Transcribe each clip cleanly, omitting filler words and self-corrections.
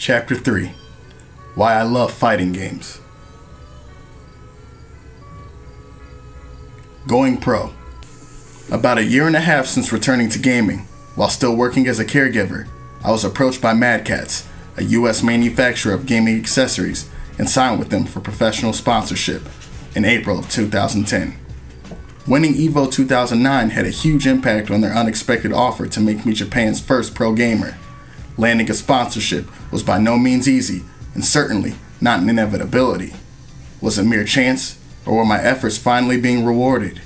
Chapter 3. Why I Love Fighting Games. Going pro. About a year and a half since returning to gaming, while still working as a caregiver, I was approached by Mad Catz, a US manufacturer of gaming accessories, and signed with them for professional sponsorship in April of 2010. Winning EVO 2009 had a huge impact on their unexpected offer to make me Japan's first pro gamer. Landing a sponsorship was by no means easy, and certainly not an inevitability. Was it mere chance, or were my efforts finally being rewarded?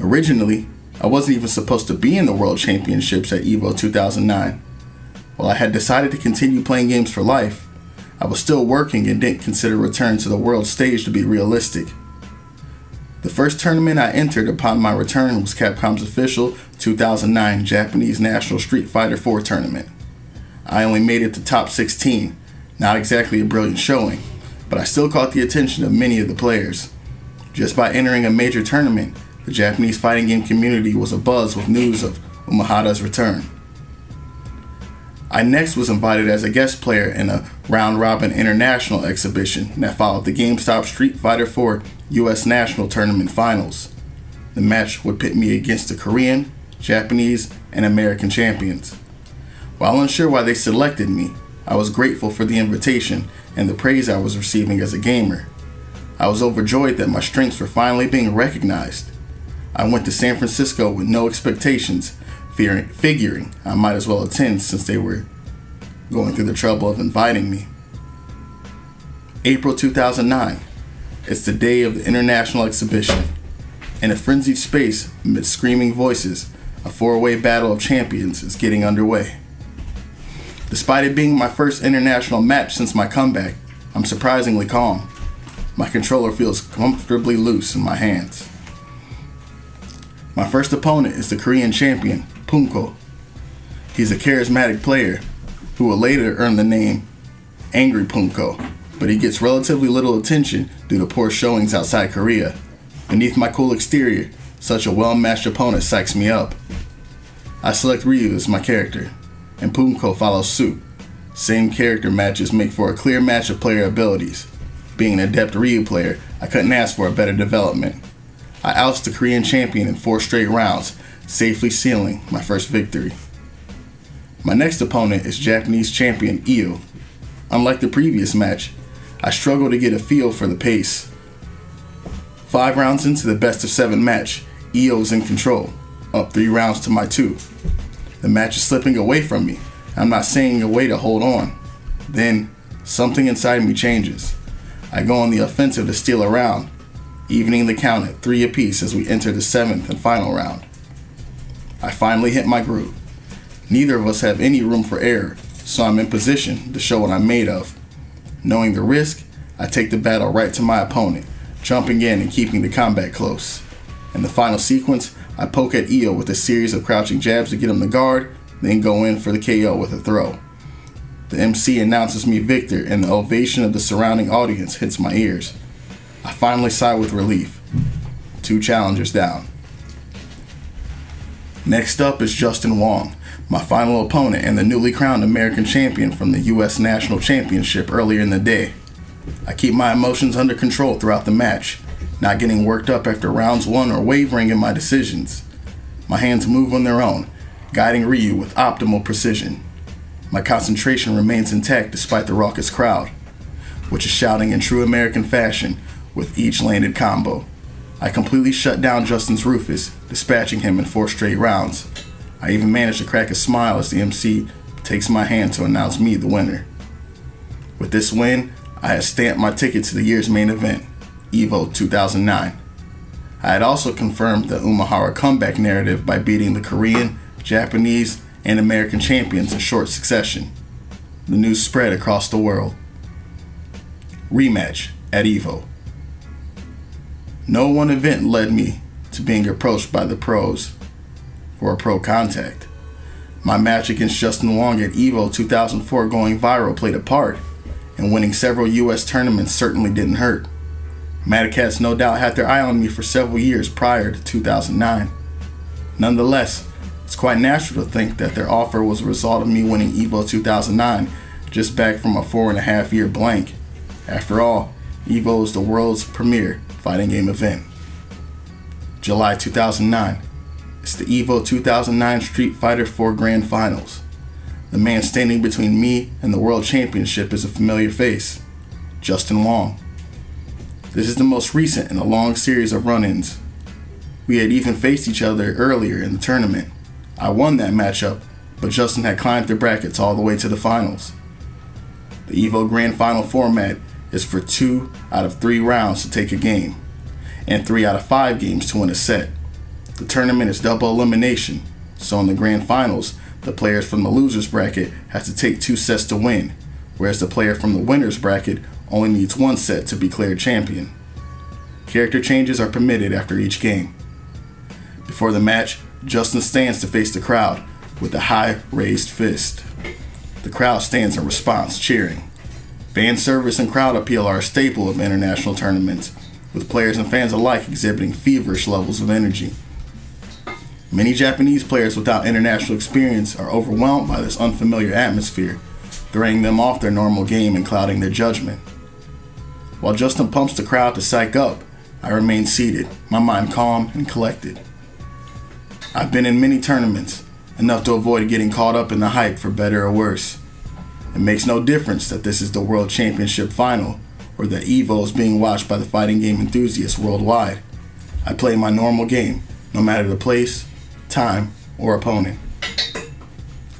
Originally, I wasn't even supposed to be in the World Championships at EVO 2009. While I had decided to continue playing games for life, I was still working and didn't consider return to the world stage to be realistic. The first tournament I entered upon my return was Capcom's official 2009 Japanese National Street Fighter IV tournament. I only made it to top 16, not exactly a brilliant showing, but I still caught the attention of many of the players. Just by entering a major tournament, the Japanese fighting game community was abuzz with news of Umehara's return. I next was invited as a guest player in a round-robin international exhibition that followed the GameStop Street Fighter IV US National Tournament Finals. The match would pit me against the Korean, Japanese, and American champions. While unsure why they selected me, I was grateful for the invitation and the praise I was receiving as a gamer. I was overjoyed that my strengths were finally being recognized. I went to San Francisco with no expectations, figuring I might as well attend since they were going through the trouble of inviting me. April 2009. It's the day of the international exhibition. In a frenzied space, amid screaming voices, a four-way battle of champions is getting underway. Despite it being my first international match since my comeback, I'm surprisingly calm. My controller feels comfortably loose in my hands. My first opponent is the Korean champion, Punko. He's a charismatic player who will later earn the name Angry Punko, but he gets relatively little attention due to poor showings outside Korea. Beneath my cool exterior, such a well-matched opponent psychs me up. I select Ryu as my character, and Punko follows suit. Same character matches make for a clear match of player abilities. Being an adept Ryu player, I couldn't ask for a better development. I oust the Korean champion in 4 straight rounds, safely sealing my first victory. My next opponent is Japanese champion Io. Unlike the previous match, I struggle to get a feel for the pace. 5 rounds into the best of 7 match, Io is in control, up 3 rounds to my 2. The match is slipping away from me. I'm not seeing a way to hold on. Then, something inside me changes. I go on the offensive to steal a round, evening the count at 3 apiece as we enter the 7th and final round. I finally hit my groove. Neither of us have any room for error, so I'm in position to show what I'm made of. Knowing the risk, I take the battle right to my opponent, jumping in and keeping the combat close. In the final sequence, I poke at Io with a series of crouching jabs to get him to guard, then go in for the KO with a throw. The MC announces me victor, and the ovation of the surrounding audience hits my ears. I finally sigh with relief. 2 challengers down. Next up is Justin Wong, my final opponent and the newly crowned American champion from the US National Championship earlier in the day. I keep my emotions under control throughout the match, not getting worked up after rounds 1 or wavering in my decisions. My hands move on their own, guiding Ryu with optimal precision. My concentration remains intact despite the raucous crowd, which is shouting in true American fashion with each landed combo. I completely shut down Justin's Rufus, dispatching him in 4 straight rounds. I even managed to crack a smile as the MC takes my hand to announce me the winner. With this win, I had stamped my ticket to the year's main event, EVO 2009. I had also confirmed the Umehara comeback narrative by beating the Korean, Japanese, and American champions in short succession. The news spread across the world. Rematch at EVO. No one event led me to being approached by the pros for a pro contact. My match against Justin Wong at EVO 2004 going viral played a part, and winning several US tournaments certainly didn't hurt. Mad Catz no doubt had their eye on me for several years prior to 2009. Nonetheless, It's quite natural to think that their offer was a result of me winning EVO 2009, just back from a 4.5-year blank. After all, EVO is the world's premier fighting game event. July 2009. It's the EVO 2009 Street Fighter 4 Grand Finals. The man standing between me and the World Championship is a familiar face, Justin Wong. This is the most recent in a long series of run-ins. We had even faced each other earlier in the tournament. I won that matchup, but Justin had climbed the brackets all the way to the finals. The EVO Grand Final format is for 2 out of 3 rounds to take a game, and 3 out of 5 games to win a set. The tournament is double elimination, so in the Grand Finals, the players from the loser's bracket have to take 2 sets to win, whereas the player from the winner's bracket only needs 1 set to be declared champion. Character changes are permitted after each game. Before the match, Justin stands to face the crowd with a high raised fist. The crowd stands in response, cheering. Fan service and crowd appeal are a staple of international tournaments, with players and fans alike exhibiting feverish levels of energy. Many Japanese players without international experience are overwhelmed by this unfamiliar atmosphere, throwing them off their normal game and clouding their judgment. While Justin pumps the crowd to psych up, I remain seated, my mind calm and collected. I've been in many tournaments, enough to avoid getting caught up in the hype for better or worse. It makes no difference that this is the World Championship final or that EVO is being watched by the fighting game enthusiasts worldwide. I play my normal game, no matter the place, time, or opponent.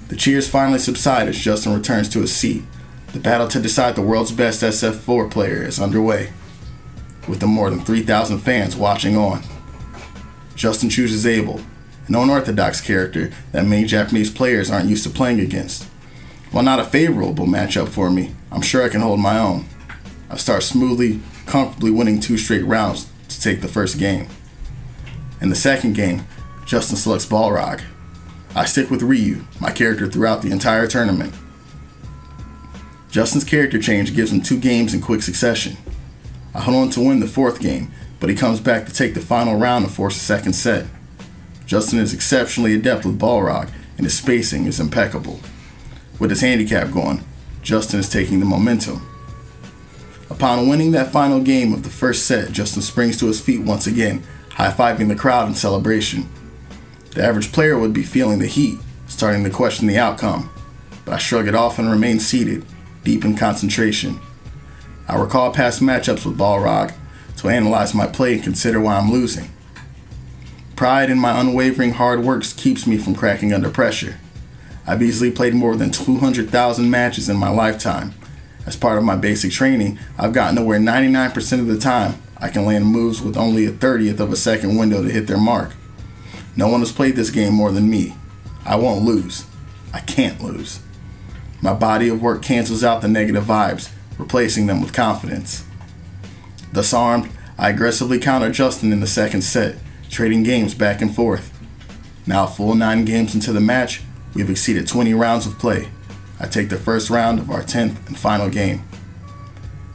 The cheers finally subside as Justin returns to his seat. The battle to decide the world's best SF4 player is underway, with the more than 3,000 fans watching on. Justin chooses Abel, an unorthodox character that many Japanese players aren't used to playing against. While not a favorable matchup for me, I'm sure I can hold my own. I start smoothly, comfortably winning 2 straight rounds to take the first game. In the second game, Justin selects Balrog. I stick with Ryu, my character throughout the entire tournament. Justin's character change gives him 2 games in quick succession. I hold on to win the 4th game, but he comes back to take the final round and force a second set. Justin is exceptionally adept with Balrog, and his spacing is impeccable. With his handicap going, Justin is taking the momentum. Upon winning that final game of the first set, Justin springs to his feet once again, high-fiving the crowd in celebration. The average player would be feeling the heat, starting to question the outcome, but I shrug it off and remain seated, deep in concentration. I recall past matchups with Balrog to analyze my play and consider why I'm losing. Pride in my unwavering hard work keeps me from cracking under pressure. I've easily played more than 200,000 matches in my lifetime. As part of my basic training, I've gotten to where 99% of the time I can land moves with only a 30th of a second window to hit their mark. No one has played this game more than me. I won't lose. I can't lose. My body of work cancels out the negative vibes, replacing them with confidence. Thus armed, I aggressively counter Justin in the second set, trading games back and forth. Now a full 9 games into the match, we've exceeded 20 rounds of play. I take the first round of our 10th and final game.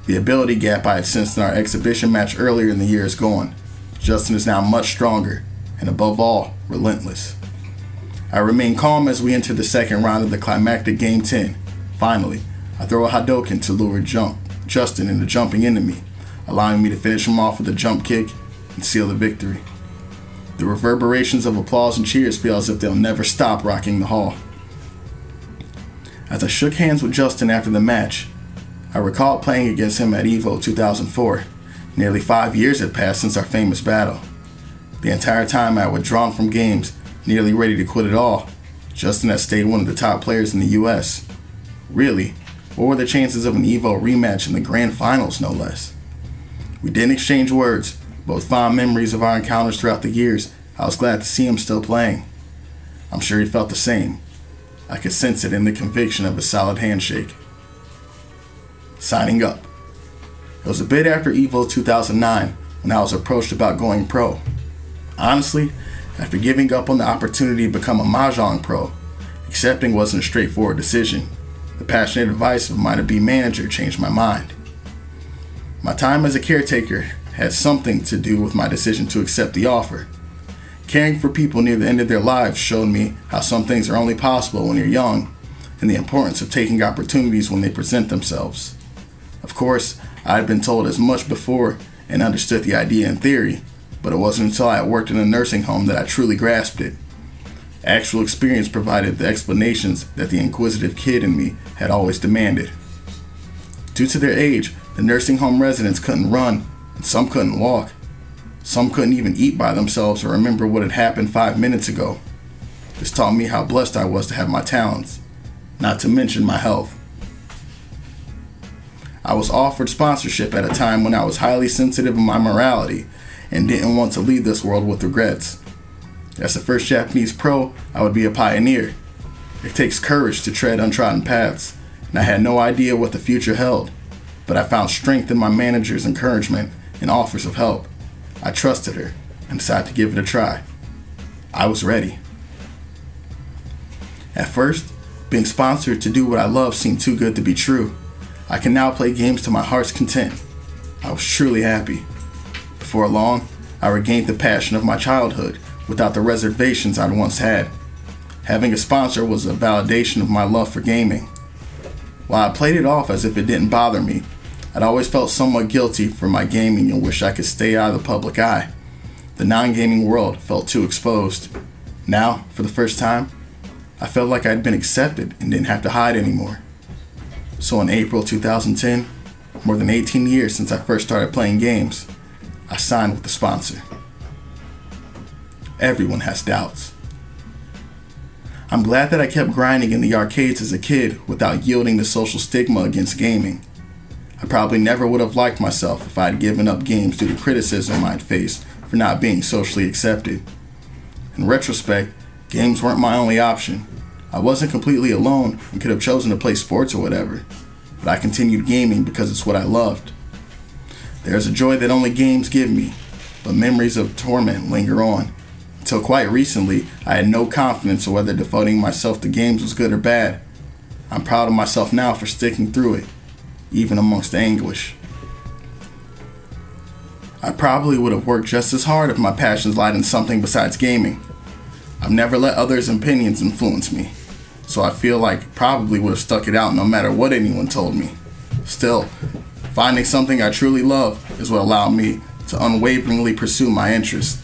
The ability gap I had sensed in our exhibition match earlier in the year is gone. Justin is now much stronger, and above all, relentless. I remain calm as we enter the second round of the climactic Game 10. Finally, I throw a Hadouken to lure Justin into jumping into me, allowing me to finish him off with a jump kick and seal the victory. The reverberations of applause and cheers feel as if they'll never stop rocking the hall. As I shook hands with Justin after the match, I recalled playing against him at EVO 2004. Nearly 5 years had passed since our famous battle. The entire time I had withdrawn from games, nearly ready to quit it all, Justin had stayed one of the top players in the US. Really, what were the chances of an EVO rematch in the Grand Finals, no less? We didn't exchange words, both fond memories of our encounters throughout the years. I was glad to see him still playing. I'm sure he felt the same. I could sense it in the conviction of his solid handshake. Signing up. It was a bit after EVO 2009 when I was approached about going pro. Honestly, after giving up on the opportunity to become a Mahjong pro, accepting wasn't a straightforward decision. The passionate advice of my to-be manager changed my mind. My time as a caretaker had something to do with my decision to accept the offer. Caring for people near the end of their lives showed me how some things are only possible when you're young, and the importance of taking opportunities when they present themselves. Of course, I had been told as much before and understood the idea in theory, but it wasn't until I had worked in a nursing home that I truly grasped it. Actual experience provided the explanations that the inquisitive kid in me had always demanded. Due to their age, the nursing home residents couldn't run, and some couldn't walk. Some couldn't even eat by themselves or remember what had happened 5 minutes ago. This taught me how blessed I was to have my talents, not to mention my health. I was offered sponsorship at a time when I was highly sensitive in my morality and didn't want to leave this world with regrets. As the first Japanese pro, I would be a pioneer. It takes courage to tread untrodden paths, and I had no idea what the future held, but I found strength in my manager's encouragement and offers of help. I trusted her and decided to give it a try. I was ready. At first, being sponsored to do what I love seemed too good to be true. I can now play games to my heart's content. I was truly happy. Before long, I regained the passion of my childhood without the reservations I'd once had. Having a sponsor was a validation of my love for gaming. While I played it off as if it didn't bother me, I'd always felt somewhat guilty for my gaming and wished I could stay out of the public eye. The non-gaming world felt too exposed. Now, for the first time, I felt like I'd been accepted and didn't have to hide anymore. So in April 2010, more than 18 years since I first started playing games, I signed with the sponsor. Everyone has doubts. I'm glad that I kept grinding in the arcades as a kid without yielding to social stigma against gaming. I probably never would have liked myself if I had given up games due to criticism I'd faced for not being socially accepted. In retrospect, games weren't my only option. I wasn't completely alone and could have chosen to play sports or whatever, but I continued gaming because it's what I loved. There's a joy that only games give me, but memories of torment linger on. Until quite recently, I had no confidence in whether devoting myself to games was good or bad. I'm proud of myself now for sticking through it, even amongst the anguish. I probably would have worked just as hard if my passions lied in something besides gaming. I've never let others' opinions influence me, so I feel like I probably would have stuck it out no matter what anyone told me. Still, finding something I truly love is what allowed me to unwaveringly pursue my interests.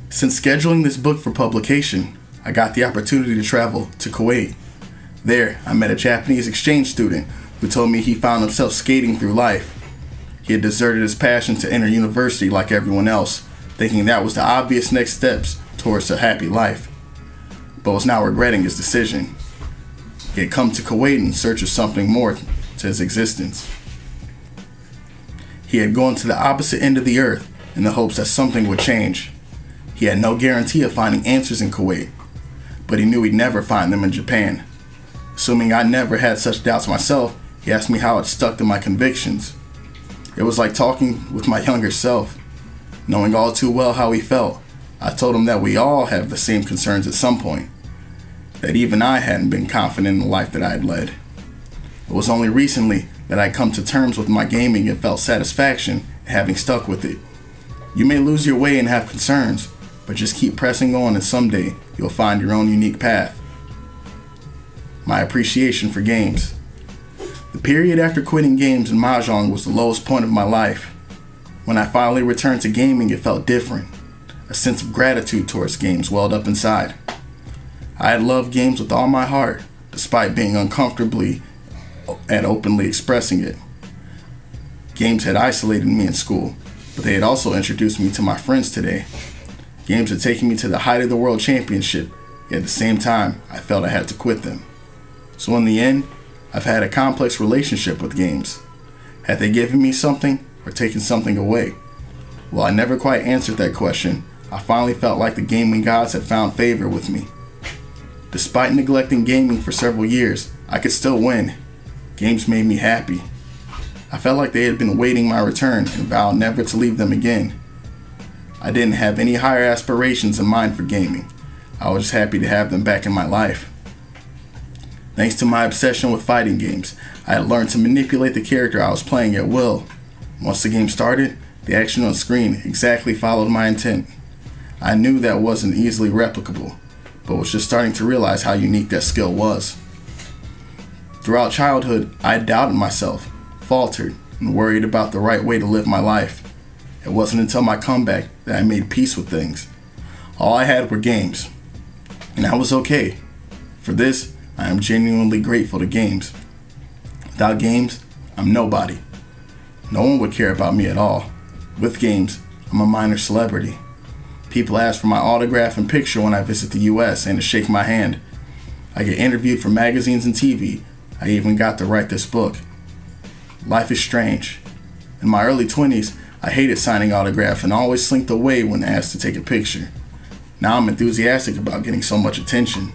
Since scheduling this book for publication, I got the opportunity to travel to Kuwait. There, I met a Japanese exchange student who told me he found himself skating through life. He had deserted his passion to enter university like everyone else, thinking that was the obvious next steps towards a happy life, but was now regretting his decision. He had come to Kuwait in search of something more to his existence. He had gone to the opposite end of the earth in the hopes that something would change. He had no guarantee of finding answers in Kuwait, but he knew he'd never find them in Japan. Assuming I never had such doubts myself, he asked me how I'd stuck to my convictions. It was like talking with my younger self. Knowing all too well how he felt, I told him that we all have the same concerns at some point, that even I hadn't been confident in the life that I had led. It was only recently that I'd come to terms with my gaming and felt satisfaction in having stuck with it. You may lose your way and have concerns, but just keep pressing on and someday you'll find your own unique path. My appreciation for games. The period after quitting games and mahjong was the lowest point of my life. When I finally returned to gaming, it felt different. A sense of gratitude towards games welled up inside. I had loved games with all my heart, despite being uncomfortably and openly expressing it. Games had isolated me in school, but they had also introduced me to my friends today. Games had taken me to the height of the world championship, yet at the same time, I felt I had to quit them. So in the end, I've had a complex relationship with games. Had they given me something or taken something away? While I never quite answered that question, I finally felt like the gaming gods had found favor with me. Despite neglecting gaming for several years, I could still win. Games made me happy. I felt like they had been waiting my return and vowed never to leave them again. I didn't have any higher aspirations in mind for gaming. I was just happy to have them back in my life. Thanks to my obsession with fighting games, I had learned to manipulate the character I was playing at will. Once the game started, the action on screen exactly followed my intent. I knew that wasn't easily replicable, but was just starting to realize how unique that skill was. Throughout childhood, I doubted myself, faltered, and worried about the right way to live my life. It wasn't until my comeback that I made peace with things. All I had were games, and I was okay. For this, I am genuinely grateful to games. Without games, I'm nobody. No one would care about me at all. With games, I'm a minor celebrity. People ask for my autograph and picture when I visit the US and to shake my hand. I get interviewed for magazines and TV. I even got to write this book. Life is strange. In my early 20s, I hated signing autographs and always slinked away when asked to take a picture. Now I'm enthusiastic about getting so much attention.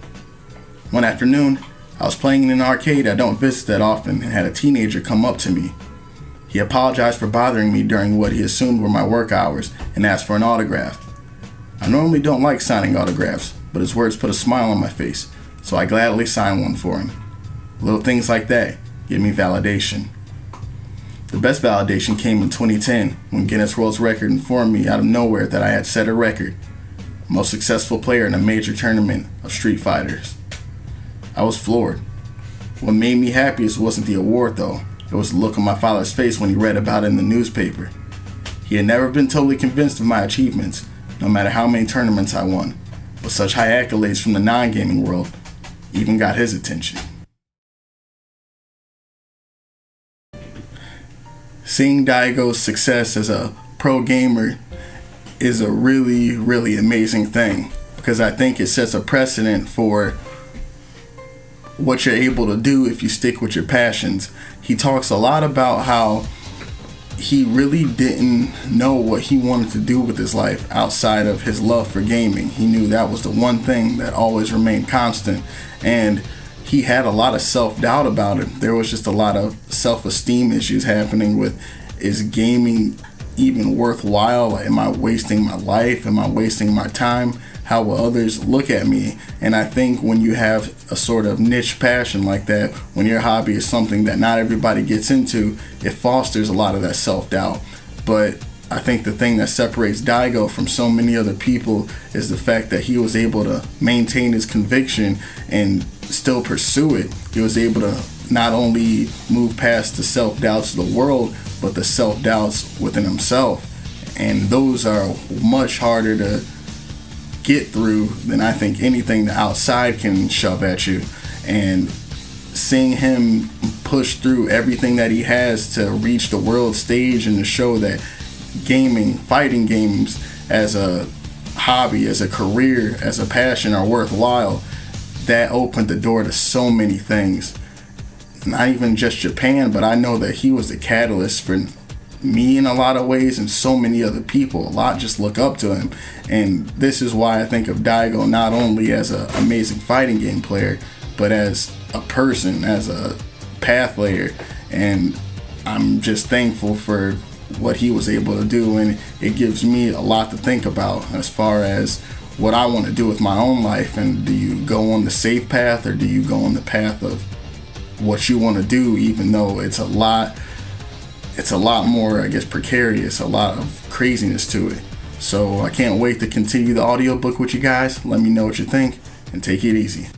One afternoon, I was playing in an arcade I don't visit that often and had a teenager come up to me. He apologized for bothering me during what he assumed were my work hours and asked for an autograph. I normally don't like signing autographs, but his words put a smile on my face, so I gladly signed one for him. Little things like that give me validation. The best validation came in 2010 when Guinness World Record informed me out of nowhere that I had set a record. Most successful player in a major tournament of Street Fighters. I was floored. What made me happiest wasn't the award though. It was the look on my father's face when he read about it in the newspaper. He had never been totally convinced of my achievements, no matter how many tournaments I won, but such high accolades from the non-gaming world even got his attention. Seeing Daigo's success as a pro gamer is a really, really amazing thing because I think it sets a precedent for what you're able to do if you stick with your passions. He talks a lot about how he really didn't know what he wanted to do with his life outside of his love for gaming. He knew that was the one thing that always remained constant, and he had a lot of self-doubt about it. There was just a lot of self-esteem issues happening with, is gaming even worthwhile? Am I wasting my life? Am I wasting my time? How will others look at me? And I think when you have a sort of niche passion like that, when your hobby is something that not everybody gets into, it fosters a lot of that self-doubt. But I think the thing that separates Daigo from so many other people is the fact that he was able to maintain his conviction and still pursue it. He was able to not only move past the self-doubts of the world, but the self-doubts within himself. And those are much harder to get through than I think anything the outside can shove at you. And seeing him push through everything that he has to reach the world stage and to show that gaming, fighting games as a hobby, as a career, as a passion are worthwhile, that opened the door to so many things. Not even just Japan, but I know that he was the catalyst for me in a lot of ways and so many other people. A lot just look up to him. And this is why I think of Daigo not only as an amazing fighting game player, but as a person, as a path player. And I'm just thankful for what he was able to do, and it gives me a lot to think about as far as what I want to do with my own life. And do you go on the safe path, or do you go on the path of what you want to do, even though it's a lot more, I guess, precarious, a lot of craziness to it. So I can't wait to continue the audiobook with you guys. Let me know what you think, and take it easy.